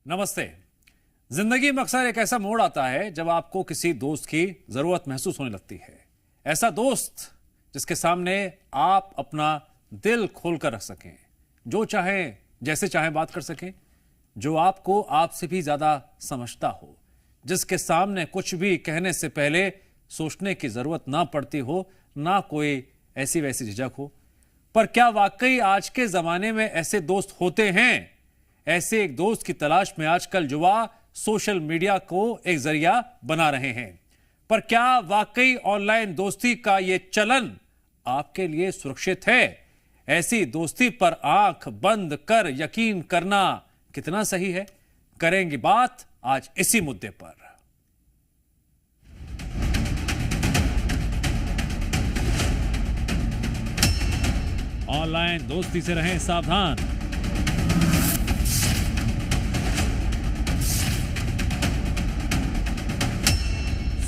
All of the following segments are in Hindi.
नमस्ते। जिंदगी में अक्सर एक ऐसा मोड़ आता है जब आपको किसी दोस्त की जरूरत महसूस होने लगती है। ऐसा दोस्त जिसके सामने आप अपना दिल खोलकर रख सकें, जो चाहे जैसे चाहे बात कर सकें, जो आपको आपसे भी ज्यादा समझता हो, जिसके सामने कुछ भी कहने से पहले सोचने की जरूरत ना पड़ती हो, ना कोई ऐसी वैसी झिझक हो। पर क्या वाकई आज के जमाने में ऐसे दोस्त होते हैं? ऐसे एक दोस्त की तलाश में आजकल युवा सोशल मीडिया को एक जरिया बना रहे हैं। पर क्या वाकई ऑनलाइन दोस्ती का यह चलन आपके लिए सुरक्षित है? ऐसी दोस्ती पर आंख बंद कर यकीन करना कितना सही है? करेंगे बात आज इसी मुद्दे पर। ऑनलाइन दोस्ती से रहें सावधान।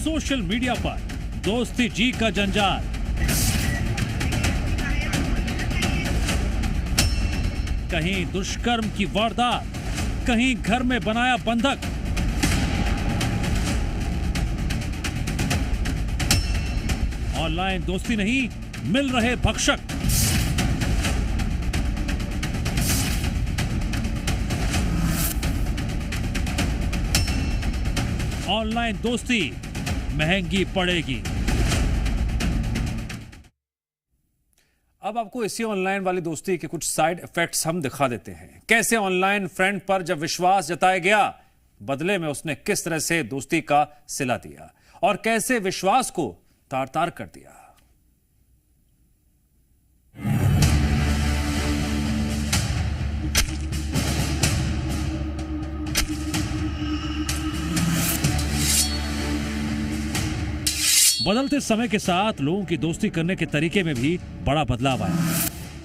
सोशल मीडिया पर दोस्ती जी का जंजाल। कहीं दुष्कर्म की वारदात, कहीं घर में बनाया बंधक। ऑनलाइन दोस्ती नहीं, मिल रहे भक्षक। ऑनलाइन दोस्ती महंगी पड़ेगी। अब आपको इसी ऑनलाइन वाली दोस्ती के कुछ साइड इफेक्ट्स हम दिखा देते हैं। कैसे ऑनलाइन फ्रेंड पर जब विश्वास जताया गया, बदले में उसने किस तरह से दोस्ती का सिला दिया और कैसे विश्वास को तार तार कर दिया। बदलते समय के साथ लोगों की दोस्ती करने के तरीके में भी बड़ा बदलाव आया।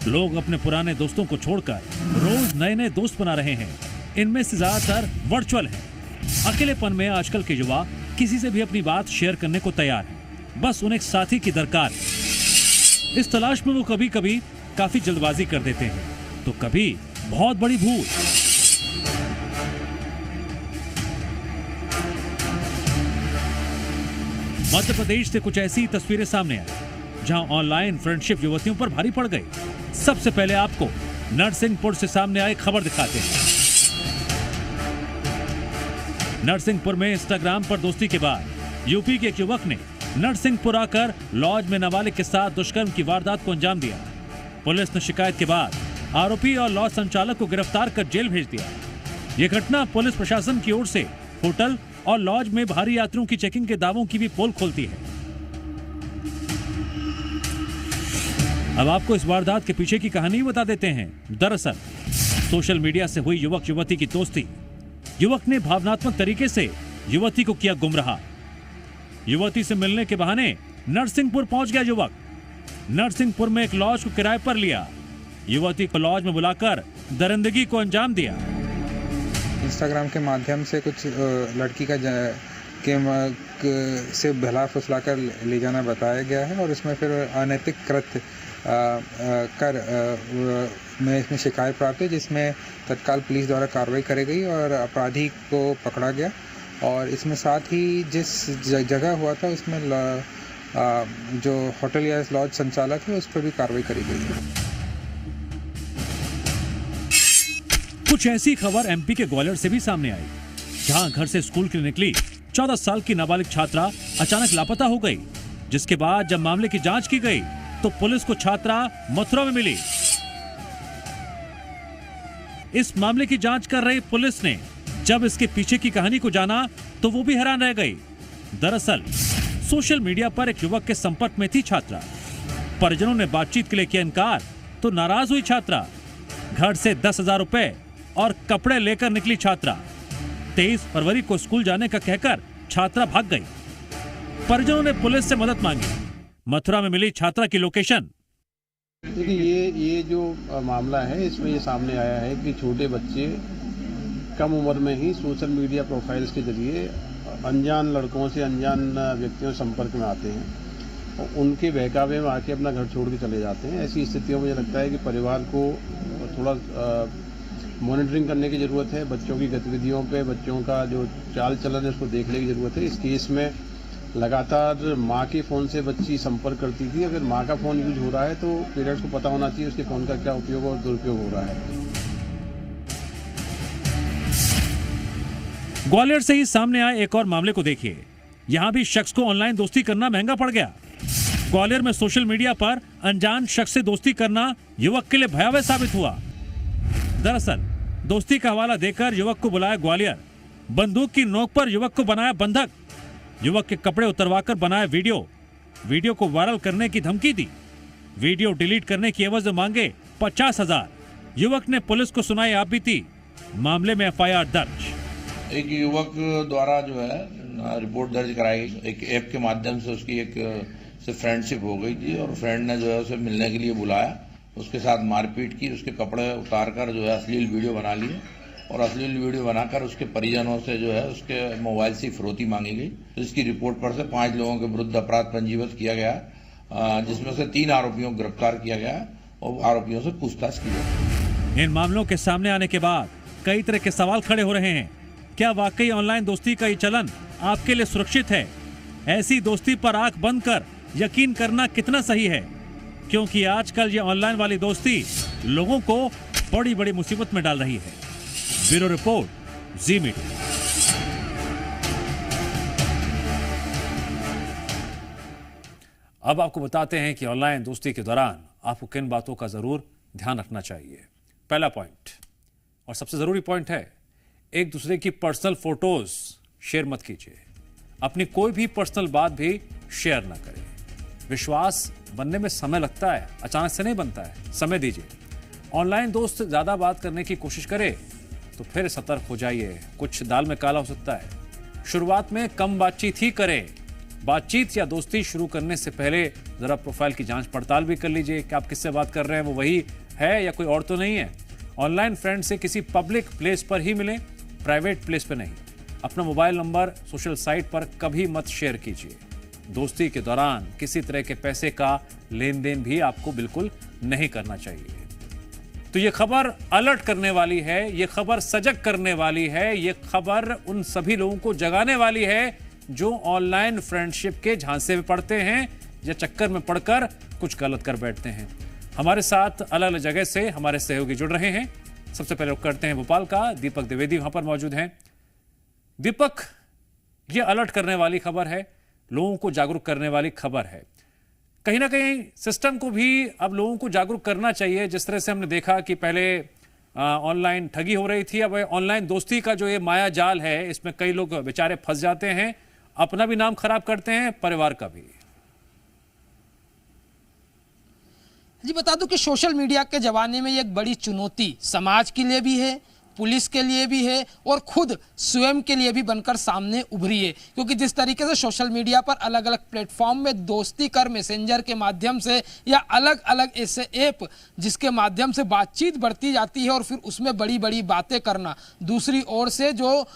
लोग अपने पुराने दोस्तों को छोड़कर रोज नए नए दोस्त बना रहे हैं। इनमें से ज्यादातर वर्चुअल हैं। अकेलेपन में आजकल के युवा किसी से भी अपनी बात शेयर करने को तैयार हैं। बस उन्हें एक साथी की दरकार है। इस तलाश में वो कभी कभी काफी जल्दबाजी कर देते हैं, तो कभी बहुत बड़ी भूल। मध्य प्रदेश से कुछ ऐसी तस्वीरें सामने आई जहां ऑनलाइन फ्रेंडशिप युवतियों पर भारी पड़ गई। सबसे पहले आपको नरसिंहपुर से सामने आई खबर दिखाते हैं। नरसिंहपुर में इंस्टाग्राम पर दोस्ती के बाद यूपी के एक युवक ने नरसिंहपुर आकर लॉज में नाबालिग के साथ दुष्कर्म की वारदात को अंजाम दिया। पुलिस ने शिकायत के बाद आरोपी और लॉज संचालक को गिरफ्तार कर जेल भेज दिया। यह घटना पुलिस प्रशासन की ओर से होटल और लॉज में भारी यात्रियों की चेकिंग के दावों की भी पोल खोलती है। अब आपको इस वारदात के पीछे की कहानी बता देते हैं। दरअसल सोशल मीडिया से हुई युवक युवती की दोस्ती। युवक ने भावनात्मक तरीके से युवती को किया गुमराह। युवती से मिलने के बहाने नरसिंहपुर पहुंच गया युवक। नरसिंहपुर में एक लॉज को किराए पर लिया। युवती को लॉज में बुलाकर दरिंदगी को अंजाम दिया। इंस्टाग्राम के माध्यम से कुछ लड़की का से बहला फुसला कर ले जाना बताया गया है और इसमें फिर अनैतिक कृत्य में इसमें शिकायत प्राप्त है, जिसमें तत्काल पुलिस द्वारा कार्रवाई करी गई और अपराधी को पकड़ा गया। और इसमें साथ ही जिस जगह हुआ था उसमें जो होटल या लॉज संचालक है उस पर भी कार्रवाई करी गई है। कुछ ऐसी खबर एमपी के ग्वालियर से भी सामने आई, जहां घर से स्कूल के लिए निकली 14 साल की नाबालिग छात्रा अचानक लापता हो गई। जिसके बाद जब मामले की जांच की गई तो पुलिस को छात्रा मथुरा में मिली। इस मामले की जांच कर रही पुलिस ने जब इसके पीछे की कहानी को जाना तो वो भी हैरान रह गई। दरअसल सोशल मीडिया पर एक युवक के संपर्क में थी छात्रा। परिजनों ने बातचीत के लिए किया इनकार तो नाराज हुई छात्रा। घर से 10,000 रुपए और कपड़े लेकर निकली छात्रा। 23 फरवरी को स्कूल जाने का कहकर छात्रा भाग गई। परिजनों ने पुलिस से मदद मांगी। मथुरा में मिली छात्रा की लोकेशन। देखिए ये जो मामला है इसमें ये सामने आया है कि छोटे बच्चे कम उम्र में ही सोशल मीडिया प्रोफाइल्स के जरिए अनजान लड़कों से, अनजान व्यक्तियों से संपर्क में आते हैं और उनके बहकावे में आके अपना घर छोड़ के चले जाते हैं। ऐसी स्थितियों में मुझे लगता है कि परिवार को थोड़ा मॉनिटरिंग करने की ज़रूरत है। बच्चों की गतिविधियों पे, बच्चों का जो चाल चलन है उसको देखने की ज़रूरत है। इस केस में लगातार माँ के फ़ोन से बच्ची संपर्क करती थी। अगर माँ का फ़ोन यूज हो रहा है तो पेरेंट्स को पता होना चाहिए उसके फ़ोन का क्या उपयोग और दुरुपयोग हो रहा है। ग्वालियर से ही सामने आए एक और मामले को देखिए। यहां भी शख्स को ऑनलाइन दोस्ती करना महंगा पड़ गया। ग्वालियर में सोशल मीडिया पर अनजान शख्स से दोस्ती करना युवक के लिए भयावह साबित हुआ। दरअसल दोस्ती का हवाला देकर युवक को बुलाया ग्वालियर, बंदूक की नोक पर युवक को बनाया बंधक, युवक के कपड़े उतरवाकर बनाया वीडियो को वायरल करने की धमकी दी, वीडियो डिलीट करने की एवज में मांगे 50,000। युवक ने पुलिस को सुनाई आपबीती, मामले में एफआईआर दर्ज। एक युवक द्वारा जो है रिपोर्ट दर्ज कराई गई। एक ऐप के माध्यम से उसकी एक से फ्रेंडशिप हो गई थी और फ्रेंड ने जो है उसे मिलने के लिए बुलाया, उसके साथ मारपीट की, उसके कपड़े उतारकर जो है अश्लील वीडियो बना लिए और अश्लील वीडियो बनाकर उसके परिजनों से जो है उसके मोबाइल से फिरौती मांगी गई। तो इसकी रिपोर्ट पर से 5 लोगों के विरुद्ध अपराध पंजीबद्ध किया गया, जिसमें से 3 आरोपियों को गिरफ्तार किया गया और आरोपियों से पूछताछ की गई। इन मामलों के सामने आने के बाद कई तरह के सवाल खड़े हो रहे हैं। क्या वाकई ऑनलाइन दोस्ती का ये चलन आपके लिए सुरक्षित है? ऐसी दोस्ती पर आंख बंद कर यकीन करना कितना सही है? क्योंकि आजकल ये ऑनलाइन वाली दोस्ती लोगों को बड़ी बड़ी मुसीबत में डाल रही है। ब्यूरो रिपोर्ट, जी मीडिया। अब आपको बताते हैं कि ऑनलाइन दोस्ती के दौरान आपको किन बातों का जरूर ध्यान रखना चाहिए। पहला पॉइंट और सबसे जरूरी पॉइंट है, एक दूसरे की पर्सनल फोटोज शेयर मत कीजिए। अपनी कोई भी पर्सनल बात भी शेयर ना करें। विश्वास बनने में समय लगता है, अचानक से नहीं बनता है, समय दीजिए। ऑनलाइन दोस्त ज्यादा बात करने की कोशिश करे तो फिर सतर्क हो जाइए, कुछ दाल में काला हो सकता है। शुरुआत में कम बातचीत ही करें। बातचीत या दोस्ती शुरू करने से पहले जरा प्रोफाइल की जांच पड़ताल भी कर लीजिए कि आप किससे बात कर रहे हैं, वो वही है या कोई और तो नहीं है। ऑनलाइन फ्रेंड से किसी पब्लिक प्लेस पर ही मिलें, प्राइवेट प्लेस पर नहीं। अपना मोबाइल नंबर सोशल साइट पर कभी मत शेयर कीजिए। दोस्ती के दौरान किसी तरह के पैसे का लेन देन भी आपको बिल्कुल नहीं करना चाहिए। तो ये खबर अलर्ट करने वाली है, ये खबर सजग करने वाली है, ये खबर उन सभी लोगों को जगाने वाली है जो ऑनलाइन फ्रेंडशिप के झांसे में पड़ते हैं या चक्कर में पड़कर कुछ गलत कर बैठते हैं। हमारे साथ अलग अलग जगह से हमारे सहयोगी जुड़ रहे हैं। सबसे पहले करते हैं भोपाल का, दीपक द्विवेदी वहां पर मौजूद हैं। दीपक, ये अलर्ट करने वाली खबर है, लोगों को जागरूक करने वाली खबर है। कहीं ना कहीं सिस्टम को भी अब लोगों को जागरूक करना चाहिए। जिस तरह से हमने देखा कि पहले ऑनलाइन ठगी हो रही थी, अब ऑनलाइन दोस्ती का जो ये माया जाल है, इसमें कई लोग बेचारे फंस जाते हैं, अपना भी नाम खराब करते हैं, परिवार का भी। जी बता दूं कि सोशल मीडिया के ज़माने में ये एक बड़ी चुनौती समाज के लिए भी है, पुलिस के लिए भी है और खुद स्वयं के लिए भी बनकर सामने उभरी है। क्योंकि जिस तरीके से सोशल मीडिया पर अलग अलग प्लेटफॉर्म में दोस्ती कर मैसेंजर के माध्यम से या अलग अलग ऐसे ऐप जिसके माध्यम से बातचीत बढ़ती जाती है और फिर उसमें बड़ी बड़ी बातें करना, दूसरी ओर से जो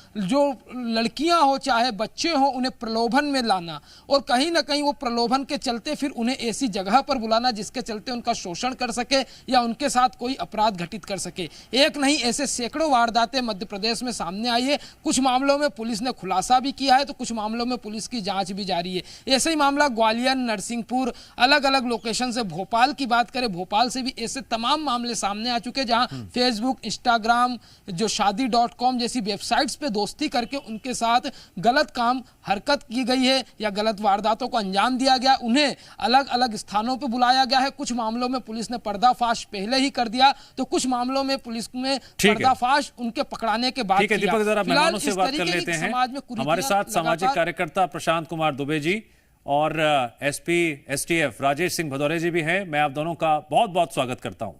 लड़कियां हो चाहे बच्चे हो उन्हें प्रलोभन में लाना और कहीं ना कहीं वो प्रलोभन के चलते फिर उन्हें ऐसी जगह पर बुलाना जिसके चलते उनका शोषण कर सके या उनके साथ कोई अपराध घटित कर सके। एक नहीं ऐसे सैकड़ों वारदातें मध्य प्रदेश में सामने आई है। कुछ मामलों में पुलिस ने खुलासा भी किया है तो कुछ मामलों में पुलिस की जांच भी जारी है। ऐसे ही मामला ग्वालियर, नरसिंहपुर, अलग अलग लोकेशन से, भोपाल की बात करें, भोपाल से भी ऐसे तमाम मामले सामने आ चुके जहां फेसबुक, इंस्टाग्राम, जो शादी.com जैसी वेबसाइट्स पे दोस्ती करके उनके साथ गलत काम हरकत की गई है या गलत वारदातों को अंजाम दिया गया। उन्हें अलग अलग स्थानों पर बुलाया गया है। कुछ मामलों में पुलिस ने पर्दाफाश पहले ही कर दिया तो कुछ मामलों में पुलिस में पर्दाफाश उनके पकड़ाने के बाद। ठीक है दीपक, जरा मेहमानों से बात कर लेते हैं। हमारे साथ सामाजिक कार्यकर्ता प्रशांत कुमार दुबे जी और एसपी एसटीएफ राजेश सिंह भदौरिया जी भी हैं। मैं आप दोनों का बहुत बहुत स्वागत करता हूं।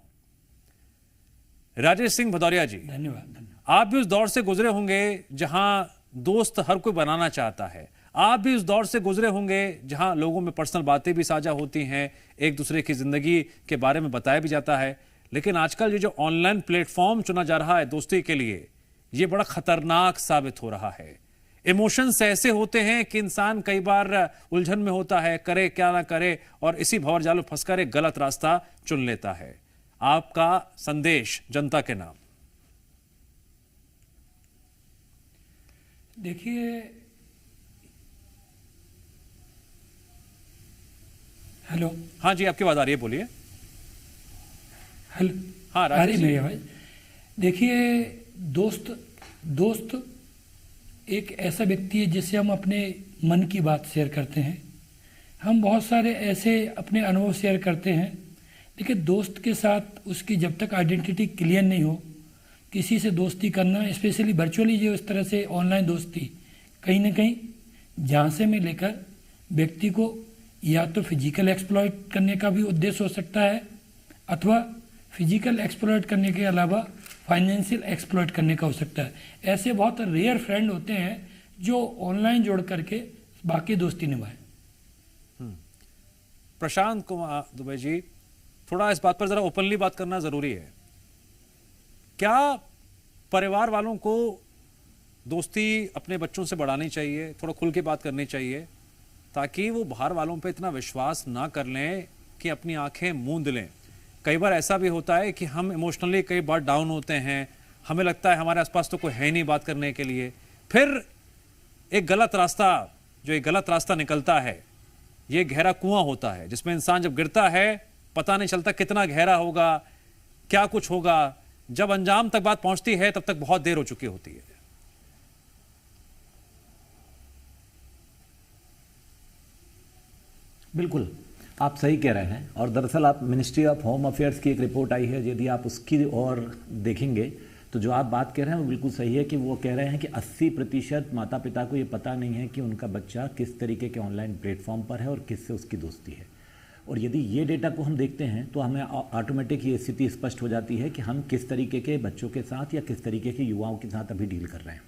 राजेश सिंह भदौरिया जी, धन्यवाद। आप भी उस दौर से गुजरे होंगे जहां दोस्त हर कोई बनाना चाहता है। आप भी उस दौर से गुजरे होंगे जहां लोगों में पर्सनल बातें भी साझा होती हैं, एक दूसरे की जिंदगी के बारे में बताया भी जाता है। लेकिन आजकल ये जो ऑनलाइन प्लेटफॉर्म चुना जा रहा है दोस्ती के लिए, ये बड़ा खतरनाक साबित हो रहा है। इमोशंस ऐसे होते हैं कि इंसान कई बार उलझन में होता है, करे क्या ना करे, और इसी भंवरजाल में फंसकर एक गलत रास्ता चुन लेता है। आपका संदेश जनता के नाम। देखिए, हेलो। हाँ जी, आपकी बात आ रही है, बोलिए। हेलो। हाँ, आ रही मेरी आवाज। देखिए, दोस्त एक ऐसा व्यक्ति है जिससे हम अपने मन की बात शेयर करते हैं। हम बहुत सारे ऐसे अपने अनुभव शेयर करते हैं, लेकिन दोस्त के साथ उसकी जब तक आइडेंटिटी क्लियर नहीं हो, किसी से दोस्ती करना, स्पेशली वर्चुअली जो इस तरह से ऑनलाइन दोस्ती, कहीं ना कहीं झांसे में लेकर व्यक्ति को या तो फिजिकल एक्सप्लॉइट करने का भी उद्देश्य हो सकता है, अथवा फिजिकल एक्सप्लॉइट करने के अलावा फाइनेंशियल एक्सप्लॉइट करने का हो सकता है। ऐसे बहुत रेयर फ्रेंड होते हैं जो ऑनलाइन जोड़ करके बाकी दोस्ती निभाए। प्रशांत कुमार दुबे जी, थोड़ा इस बात पर जरा ओपनली बात करना जरूरी है। क्या परिवार वालों को दोस्ती अपने बच्चों से बढ़ानी चाहिए, थोड़ा खुल के बात करनी चाहिए, ताकि वो बाहर वालों पे इतना विश्वास ना कर लें कि अपनी आंखें मूंद लें। कई बार ऐसा भी होता है कि हम इमोशनली कई बार डाउन होते हैं, हमें लगता है हमारे आसपास तो कोई है नहीं बात करने के लिए, फिर एक गलत रास्ता निकलता है। ये गहरा कुआं होता है जिसमें इंसान जब गिरता है पता नहीं चलता कितना गहरा होगा, क्या कुछ होगा। जब अंजाम तक बात पहुंचती है तब तक बहुत देर हो चुकी होती है। बिल्कुल, आप सही कह रहे हैं। और दरअसल आप मिनिस्ट्री ऑफ होम अफेयर्स की एक रिपोर्ट आई है, यदि आप उसकी ओर देखेंगे तो जो आप बात कह रहे हैं वो बिल्कुल सही है कि वो कह रहे हैं कि 80% माता पिता को ये पता नहीं है कि उनका बच्चा किस तरीके के ऑनलाइन प्लेटफॉर्म पर है और किससे उसकी दोस्ती है। और यदि ये डेटा को हम देखते हैं तो हमें ऑटोमेटिक ये स्थिति स्पष्ट हो जाती है कि हम किस तरीके के बच्चों के साथ या किस तरीके के युवाओं के साथ अभी डील कर रहे हैं।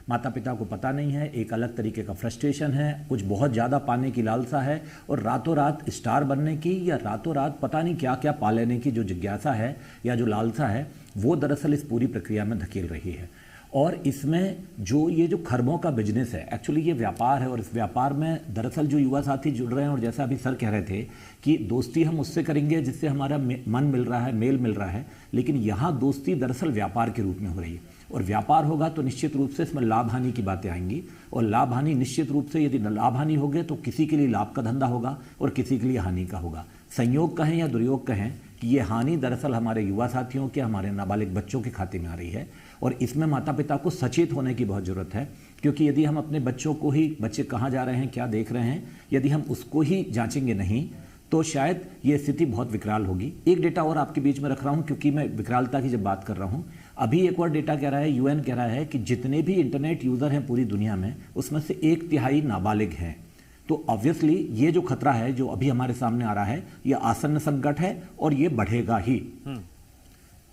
माता पिता को पता नहीं है, एक अलग तरीके का फ्रस्ट्रेशन है, कुछ बहुत ज़्यादा पाने की लालसा है, और रातों रात स्टार बनने की या रातों रात पता नहीं क्या क्या पा लेने की जो जिज्ञासा है या जो लालसा है, वो दरअसल इस पूरी प्रक्रिया में धकेल रही है। और इसमें जो ये जो खरबों का बिजनेस है, एक्चुअली ये व्यापार है, और इस व्यापार में दरअसल जो युवा साथी जुड़ रहे हैं, और जैसा अभी सर कह रहे थे कि दोस्ती हम उससे करेंगे जिससे हमारा मन मिल रहा है, मेल मिल रहा है, लेकिन यहाँ दोस्ती दरअसल व्यापार के रूप में हो रही है। और व्यापार होगा तो निश्चित रूप से इसमें लाभ हानि की बातें आएंगी, और लाभ हानि निश्चित रूप से यदि लाभ हानि हो गए तो किसी के लिए लाभ का धंधा होगा और किसी के लिए हानि का होगा। संयोग कहें या दुर्योग कहें कि ये हानि दरअसल हमारे युवा साथियों के, हमारे नाबालिग बच्चों के खाते में आ रही है, और इसमें माता पिता को सचेत होने की बहुत ज़रूरत है। क्योंकि यदि हम अपने बच्चों को ही, बच्चे कहाँ जा रहे हैं, क्या देख रहे हैं, यदि हम उसको ही जांचेंगे नहीं तो शायद ये स्थिति बहुत विकराल होगी। एक डेटा और आपके बीच में रख रहा हूँ क्योंकि मैं विकरालता की जब बात कर रहा हूँ, अभी एक और डेटा कह रहा है, यूएन कह रहा है कि जितने भी इंटरनेट यूज़र हैं पूरी दुनिया में, उसमें से 1/3 नाबालिग हैं। तो ऑब्वियसली ये जो खतरा है जो अभी हमारे सामने आ रहा है, ये आसन्न संकट है और ये बढ़ेगा ही।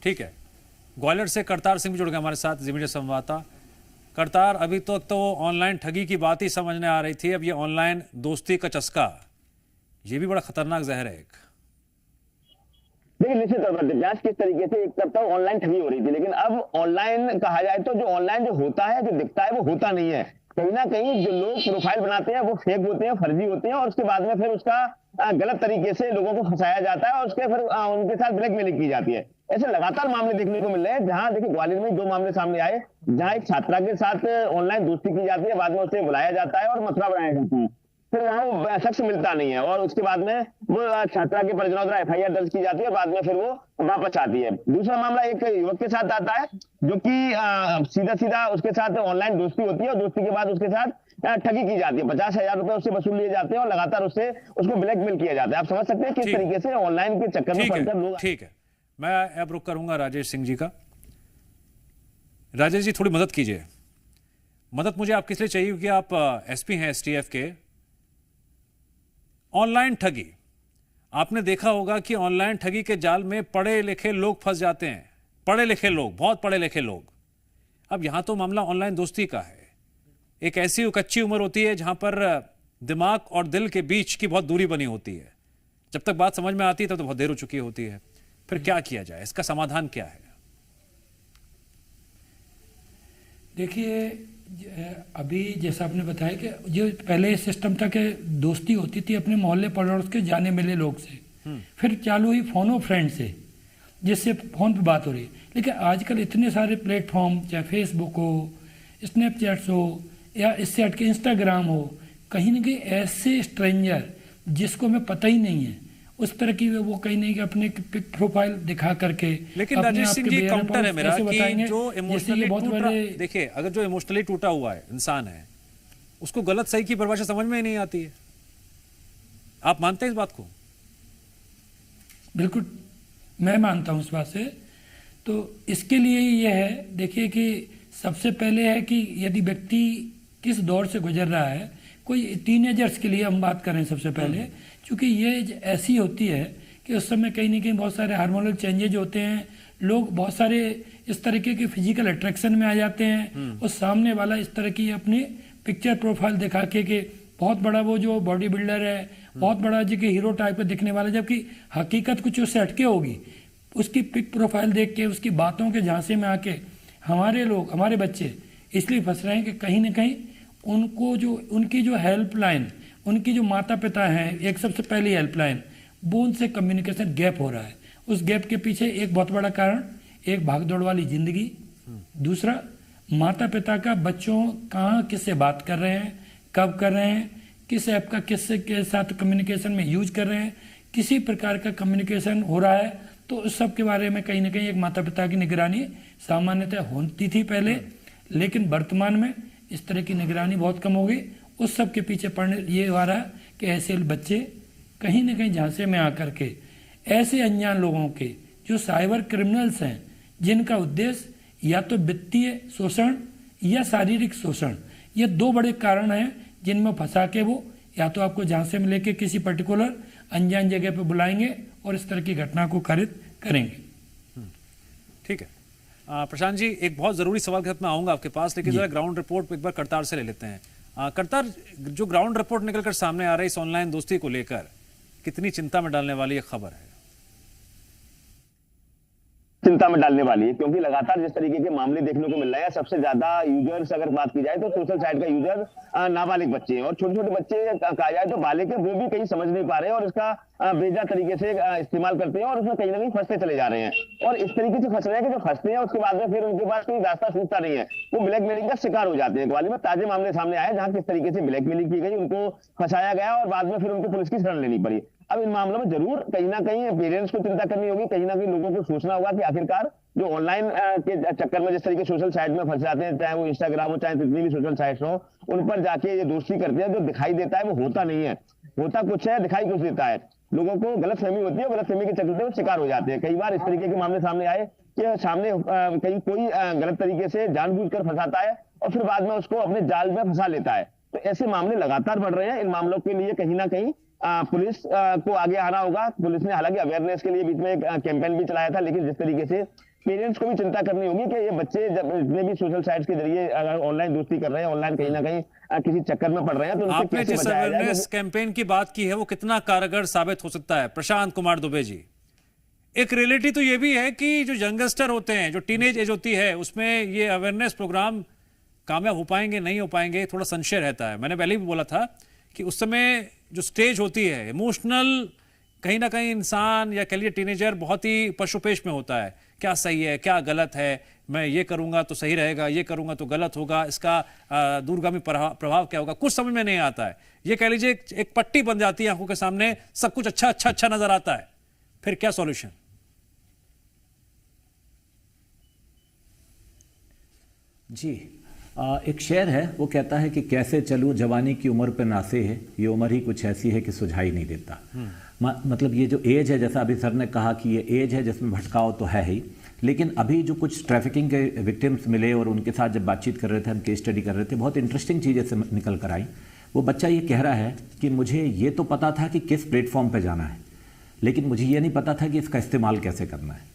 ठीक है, ग्वालियर से करतार सिंह भी जुड़ गए हमारे साथ, जी मीडिया संवाददाता। करतार, अभी तो ऑनलाइन ठगी की बात ही समझने आ रही थी, अब ये ऑनलाइन दोस्ती का चस्का, ये भी बड़ा खतरनाक जहर है। देखिए, निश्चित तौर पर दिव्यांश किस तरीके से एक तरफ तो ऑनलाइन ठगी हो रही थी, लेकिन अब ऑनलाइन कहा जाए तो जो ऑनलाइन जो होता है, जो दिखता है, वो होता नहीं है। कहीं ना कहीं जो लोग प्रोफाइल बनाते हैं वो फेक होते हैं, फर्जी होते हैं, और उसके बाद में फिर उसका गलत तरीके से लोगों को फंसाया जाता है और उसके फिर उनके साथ ब्लैकमेलिंग की जाती है। ऐसे लगातार मामले देखने को मिल रहे हैं, जहां देखिए ग्वालियर में 2 मामले सामने आए, जहां एक छात्रा के साथ ऑनलाइन दोस्ती की जाती है, बाद में उसे बुलाया जाता है और मथुरा बनाया जाता है, फिर वहां वो शख्स मिलता नहीं है, और उसके बाद में वो छात्रा के परिजनों द्वारा FIR दर्ज की जाती है और बाद में फिर वो वापस आती है। दूसरा मामला एक युवक के साथ आता है जो कि सीधा उसके साथ ऑनलाइन दोस्ती होती है, और दोस्ती के बाद उसके साथ ठगी की जाती है, 50,000 रुपए उससे वसूल लिए जाते हैं और लगातार उसको ब्लैकमेल किया जाता है। आप समझ सकते हैं किस तरीके से ऑनलाइन के चक्कर में पड़कर लोग। ठीक है, मैं अब रुक करूंगा राजेश सिंह जी का। राजेश जी, थोड़ी मदद कीजिए। मदद मुझे आप किस लिए चाहिए, क्योंकि आप SP हैं STF के। ऑनलाइन ठगी, आपने देखा होगा कि ऑनलाइन ठगी के जाल में पढ़े लिखे लोग फंस जाते हैं, पढ़े लिखे लोग, बहुत पढ़े लिखे लोग। अब यहां तो मामला ऑनलाइन दोस्ती का है। एक ऐसी कच्ची उम्र होती है जहां पर दिमाग और दिल के बीच की बहुत दूरी बनी होती है, जब तक बात समझ में आती है तब तो बहुत देर हो चुकी होती है। फिर क्या किया जाए, इसका समाधान क्या है? देखिए, अभी जैसा आपने बताया कि जो पहले सिस्टम था कि दोस्ती होती थी अपने मोहल्ले पड़ोस के जाने मिले लोग से, फिर चालू हुई फोन और फ्रेंड से, जिससे फोन पे बात हो रही है। लेकिन आजकल इतने सारे प्लेटफॉर्म, चाहे फेसबुक हो, स्नैपचैट्स हो, या इससे हटके इंस्टाग्राम हो, कहीं ना कहीं ऐसे स्ट्रेंजर जिसको हमें पता ही नहीं है उस तरह की वो कहीं नहीं कि अपने प्रोफाइल दिखा करके, लेकिन राजेश सिंह जी काउंटर है मेरा कि जो इमोशनली टूटा, देखिए अगर जो इमोशनली टूटा हुआ है इंसान है उसको गलत सही की परिभाषा समझ में ही नहीं आती है। आप मानते हैं इस बात को? बिल्कुल मैं मानता हूं इस बात से। तो इसके लिए ये है, देखिए कि सबसे पहले है कि यदि व्यक्ति किस दौर से गुजर रहा है, कोई टीनेजर्स के लिए हम बात करें सबसे पहले, क्योंकि ये ऐसी होती है कि उस समय कहीं ना कहीं बहुत सारे हार्मोनल चेंजेज होते हैं, लोग बहुत सारे इस तरीके के फिजिकल अट्रैक्शन में आ जाते हैं और सामने वाला इस तरह की अपनी पिक्चर प्रोफाइल दिखा के बहुत बड़ा वो जो बॉडी बिल्डर है, बहुत बड़ा जो कि हीरो टाइप का दिखने वाला, जबकि हकीकत कुछ उससे हटके होगी। उसकी पिक प्रोफाइल देख के, उसकी बातों के झांसे में आके हमारे लोग, हमारे बच्चे इसलिए फंस रहे हैं कि कहीं ना कहीं उनको जो उनकी जो हेल्पलाइन, उनकी जो माता पिता हैं, एक सबसे पहली हेल्पलाइन, वो उनसे कम्युनिकेशन गैप हो रहा है। उस गैप के पीछे एक बहुत बड़ा कारण, एक भागदौड़ वाली जिंदगी, दूसरा माता पिता का बच्चों कहाँ किससे बात कर रहे हैं, कब कर रहे हैं, किस ऐप का किससे के साथ कम्युनिकेशन में यूज कर रहे हैं, किसी प्रकार का कम्युनिकेशन हो रहा है, तो उस सब के बारे में कहीं ना कहीं एक माता पिता की निगरानी सामान्यतः होती थी पहले, लेकिन वर्तमान में इस तरह की निगरानी बहुत कम हो गई। उस सब के पीछे पड़ने ये हो रहा है कि ऐसे बच्चे कहीं ना कहीं झांसे में आकर के ऐसे अनजान लोगों के जो साइबर क्रिमिनल्स हैं, जिनका उद्देश्य या तो वित्तीय शोषण या शारीरिक शोषण, ये दो बड़े कारण हैं जिनमें फंसा के वो या तो आपको झांसे में लेके किसी पर्टिकुलर अनजान जगह पे बुलाएंगे और इस तरह की घटना को खारिज करेंगे। ठीक है प्रशांत जी, एक बहुत जरूरी सवाल के साथ मैं आऊंगा आपके पास, लेकिन जरा ग्राउंड रिपोर्ट एक बार करतार से ले लेते हैं। करतार, जो ग्राउंड रिपोर्ट निकलकर सामने आ रही इस ऑनलाइन दोस्ती को लेकर कितनी चिंता में डालने वाली एक खबर है? चिंता में डालने वाली है, क्योंकि लगातार जिस तरीके के मामले देखने को मिल रहे हैं, सबसे ज्यादा यूजर्स अगर बात की जाए तो सोशल साइट का यूजर नाबालिग बच्चे हैं, और छोटे छोटे बच्चे कहा जाए तो बालिग है, वो भी कहीं समझ नहीं पा रहे हैं और इसका बेजा तरीके से इस्तेमाल करते हैं और उसमें कहीं ना कहीं फंसते चले जा रहे हैं। और इस तरीके से फंस रहे हैं कि जो फंसते हैं उसके बाद में फिर उनके पास कोई रास्ता सूझता नहीं है, वो ब्लैकमेलिंग का शिकार हो जाते हैं। ग्वालियर में ताजे मामले सामने आए जहां किस तरीके से ब्लैकमेलिंग की गई, उनको फंसाया गया और बाद में फिर उनको पुलिस की शरण लेनी पड़ी। अब इन मामलों में जरूर कहीं ना कहीं पेरेंट्स को चिंता करनी होगी, कहीं ना कहीं लोगों को सोचना होगा कि आखिरकार जो ऑनलाइन के चक्कर में जिस तरीके सोशल साइट में फंस जाते हैं, चाहे वो इंस्टाग्राम हो चाहे जितनी भी सोशल साइट्स हो, उन पर जाके ये दोस्ती करते हैं, जो दिखाई देता है वो होता नहीं है, होता कुछ है, दिखाई कुछ देता है। लोगों को गलतफहमी होती है, गलतफहमी के चक्कर से वो शिकार हो जाते हैं। कई बार इस तरीके के मामले सामने आए कि सामने कहीं कोई गलत तरीके से जानबूझकर फंसाता है और फिर बाद में उसको अपने जाल में फंसा लेता है। तो ऐसे मामले लगातार बढ़ रहे हैं। इन मामलों के लिए कहीं ना कहीं पुलिस को आगे आना होगा। पुलिस ने हालांकि अवेयरनेस के लिए बीच में एक कैंपेन भी चलाया था, लेकिन जिस तरीके से पेरेंट्स को भी चिंता करनी होगी कि ये बच्चे जब जितने भी सोशल साइट्स के जरिए अगर ऑनलाइन दोस्ती कर रहे हैं, ऑनलाइन कहीं ना कहीं किसी चक्कर में पड़ रहे हैं, तो उनसे आपने जिस अवेयरनेस कैंपेन की बात की है वो कितना कारगर साबित हो सकता है? प्रशांत कुमार दुबे जी, एक रियलिटी तो ये भी है कि जो यंगस्टर होते हैं, जो टीनेज एज होती है, उसमें ये अवेयरनेस प्रोग्राम कामयाब हो पाएंगे नहीं हो पाएंगे, थोड़ा संशय रहता है। मैंने पहले भी बोला था कि उस समय जो स्टेज होती है इमोशनल, कहीं ना कहीं इंसान या कह लिए टीनेजर बहुत ही पशुपेश में होता है, क्या सही है क्या गलत है, मैं ये करूंगा तो सही रहेगा, ये करूंगा तो गलत होगा, इसका दूरगामी प्रभाव क्या होगा, कुछ समझ में नहीं आता है। ये कह लीजिए एक पट्टी बन जाती है आंखों के सामने, सब कुछ अच्छा अच्छा अच्छा नजर आता है, फिर क्या सॉल्यूशन? जी एक शेर है, वो कहता है कि कैसे चलूं जवानी की उम्र पे नासे है, ये उम्र ही कुछ ऐसी है कि सुझाई नहीं देता। मतलब ये जो एज है, जैसा अभी सर ने कहा कि ये एज है जिसमें भटकाव तो है ही, लेकिन अभी जो कुछ ट्रैफिकिंग के विक्टिम्स मिले और उनके साथ जब बातचीत कर रहे थे, हम केस स्टडी कर रहे थे, बहुत इंटरेस्टिंग चीज़ ऐसे निकल कर आई। वो बच्चा ये कह रहा है कि मुझे ये तो पता था कि किस प्लेटफॉर्म पर जाना है, लेकिन मुझे ये नहीं पता था कि इसका इस्तेमाल कैसे करना है।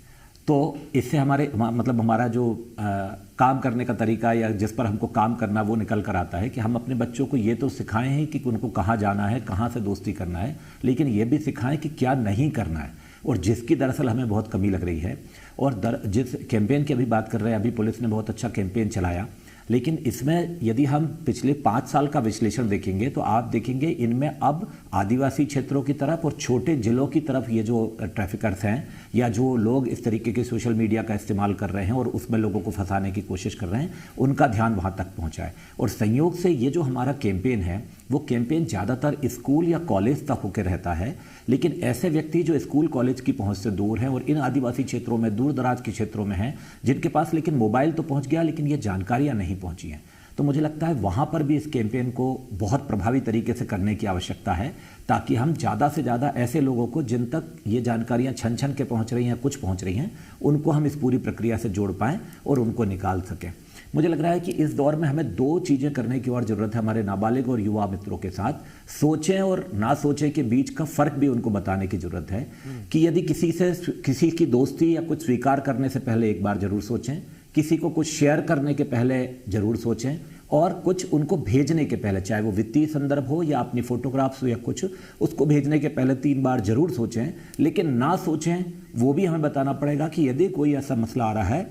तो इससे हमारे मतलब हमारा जो काम करने का तरीका या जिस पर हमको काम करना वो निकल कर आता है कि हम अपने बच्चों को ये तो सिखाएं हैं कि उनको कहाँ जाना है, कहाँ से दोस्ती करना है, लेकिन ये भी सिखाएं कि क्या नहीं करना है, और जिसकी दरअसल हमें बहुत कमी लग रही है। और जिस कैंपेन की अभी बात कर रहे हैं, अभी पुलिस ने बहुत अच्छा कैंपेन चलाया लेकिन इसमें यदि हम पिछले 5 साल का विश्लेषण देखेंगे तो आप देखेंगे इनमें अब आदिवासी क्षेत्रों की तरफ और छोटे जिलों की तरफ ये जो ट्रैफिकर्स हैं या जो लोग इस तरीके के सोशल मीडिया का इस्तेमाल कर रहे हैं और उसमें लोगों को फंसाने की कोशिश कर रहे हैं, उनका ध्यान वहाँ तक पहुँचा है। और संयोग से ये जो हमारा कैंपेन है वो कैंपेन ज़्यादातर स्कूल या कॉलेज तक होकर रहता है, लेकिन ऐसे व्यक्ति जो स्कूल कॉलेज की पहुंच से दूर हैं और इन आदिवासी क्षेत्रों में, दूर दराज के क्षेत्रों में हैं, जिनके पास लेकिन मोबाइल तो पहुंच गया लेकिन ये जानकारियां नहीं पहुंची हैं, तो मुझे लगता है वहां पर भी इस कैंपेन को बहुत प्रभावी तरीके से करने की आवश्यकता है, ताकि हम ज़्यादा से ज़्यादा ऐसे लोगों को जिन तक ये जानकारियां छन छन के पहुंच रही हैं, कुछ पहुंच रही हैं, उनको हम इस पूरी प्रक्रिया से जोड़ पाएँ और उनको निकाल सकें। मुझे लग रहा है कि इस दौर में हमें 2 चीज़ें करने की और ज़रूरत है हमारे नाबालिग और युवा मित्रों के साथ। सोचें और ना सोचें के बीच का फ़र्क भी उनको बताने की ज़रूरत है कि यदि किसी की दोस्ती या कुछ स्वीकार करने से पहले एक बार ज़रूर सोचें, किसी को कुछ शेयर करने के पहले ज़रूर सोचें, और कुछ उनको भेजने के पहले, चाहे वो वित्तीय संदर्भ हो या अपनी फोटोग्राफ्स हो या कुछ, उसको भेजने के पहले 3 बार ज़रूर सोचें। लेकिन ना सोचें वो भी हमें बताना पड़ेगा कि यदि कोई ऐसा मसला आ रहा है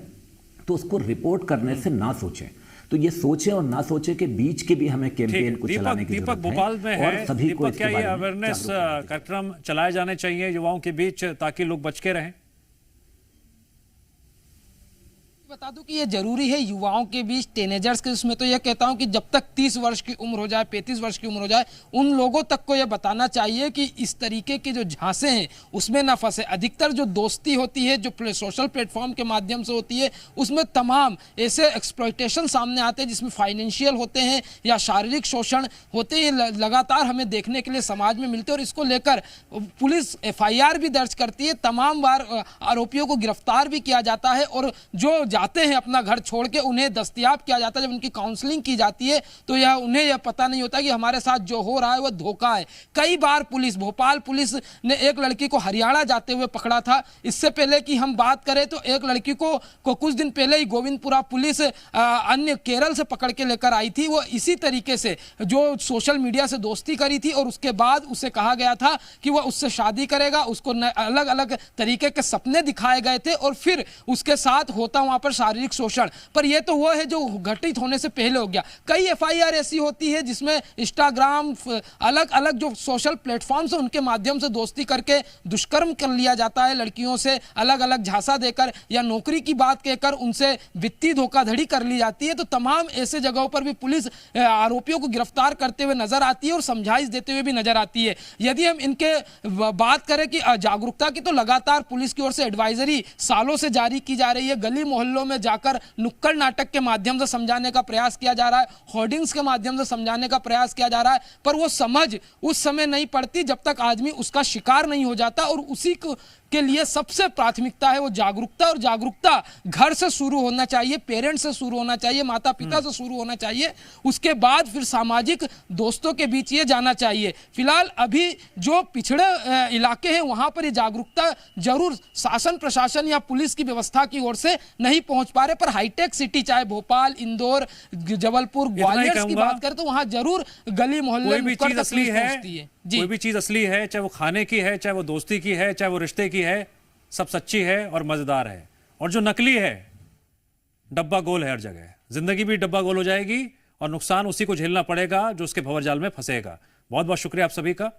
तो उसको रिपोर्ट करने से ना सोचें। तो ये सोचें और ना सोचें के बीच के भी हमें कैंपेन को चलाने की जरूरत है। दीपक भोपाल में है, और सभी को क्या ये अवेयरनेस कार्यक्रम चलाए जाने चाहिए युवाओं के बीच ताकि लोग बच के रहें? बता दूं कि ये जरूरी है युवाओं के बीच, टीनेजर्स के उसमें तो ये कहता हूं कि जब तक 30 वर्ष की उम्र हो जाए, 35 वर्ष की उम्र हो जाए, उन लोगों तक को ये बताना चाहिए कि इस तरीके के जो झांसे हैं उसमें ना फंसे। अधिकतर जो दोस्ती होती है जो सोशल प्लेटफॉर्म के माध्यम से होती है, उसमें तमाम ऐसे एक्सप्लॉयटेशन सामने आते हैं जिसमें फाइनेंशियल होते हैं या शारीरिक शोषण होते हैं, लगातार हमें देखने के लिए समाज में मिलते हैं। और इसको लेकर पुलिस FIR भी दर्ज करती है, तमाम बार आरोपियों को गिरफ्तार भी किया जाता है, और जो जाते हैं अपना घर छोड़ के उन्हें दस्तयाब किया जाता है। जब उनकी काउंसलिंग की जाती है तो उन्हें यह पता नहीं होता कि हमारे साथ जो हो रहा है वह धोखा है। कई बार भोपाल पुलिस ने एक लड़की को हरियाणा जाते हुए पकड़ा था। इससे पहले कि हम बात करें तो एक लड़की को कुछ दिन पहले ही गोविंदपुरा पुलिस अन्य केरल से पकड़ के लेकर आई थी। वो इसी तरीके से जो सोशल मीडिया से दोस्ती करी थी और उसके बाद उसे कहा गया था कि वह उससे शादी करेगा, उसको अलग अलग तरीके के सपने दिखाए गए थे और फिर उसके साथ होता वहां पर शारीरिक शोषण। पर यह तो वो है जो घटित होने से पहले हो गया। कई FIR ऐसी होती है जिसमें इंस्टाग्राम, अलग अलग जो सोशल प्लेटफॉर्म्स हैं उनके माध्यम से दोस्ती करके दुष्कर्म कर लिया जाता है लड़कियों से, अलग अलग झांसा देकर या नौकरी की बात कहकर उनसे वित्तीय धोखाधड़ी कर ली जाती है। तो तमाम ऐसे जगहों पर भी पुलिस आरोपियों को गिरफ्तार करते हुए नजर आती है और समझाइश देते हुए भी नजर आती है। यदि हम इनके बात करें कि जागरूकता की, तो लगातार पुलिस की ओर से एडवाइजरी सालों से जारी की जा रही है। गली मोहल्लों में जाकर नुक्कड़ नाटक के माध्यम से समझाने का प्रयास किया जा रहा है, होर्डिंग्स के माध्यम से समझाने का प्रयास किया जा रहा है, पर वो समझ उस समय नहीं पड़ती जब तक आदमी उसका शिकार नहीं हो जाता। और उसी के लिए सबसे प्राथमिकता है वो जागरूकता, और जागरूकता घर से शुरू होना चाहिए, पेरेंट्स से शुरू होना चाहिए, माता पिता से शुरू होना चाहिए, उसके बाद फिर सामाजिक दोस्तों के बीच ये जाना चाहिए। फिलहाल अभी जो पिछड़े इलाके हैं वहां पर ये जागरूकता जरूर शासन प्रशासन या पुलिस की व्यवस्था की ओर से नहीं पहुंच पा रहे, पर हाईटेक सिटी चाहे भोपाल, इंदौर, जबलपुर, ग्वालियर की बात करें तो वहां जरूर गली मोहल्ले कोई भी चीज असली है, कोई भी चीज असली है, चाहे वो खाने की है, चाहे वो दोस्ती की है, चाहे वो रिश्ते की है, सब सच्ची है और मजेदार है। और जो नकली है डब्बा गोल है हर जगह। जिंदगी भी डब्बा गोल हो जाएगी और नुकसान उसी को झेलना पड़ेगा जो उसके भंवरजाल में फंसेगा। बहुत बहुत शुक्रिया आप सभी का।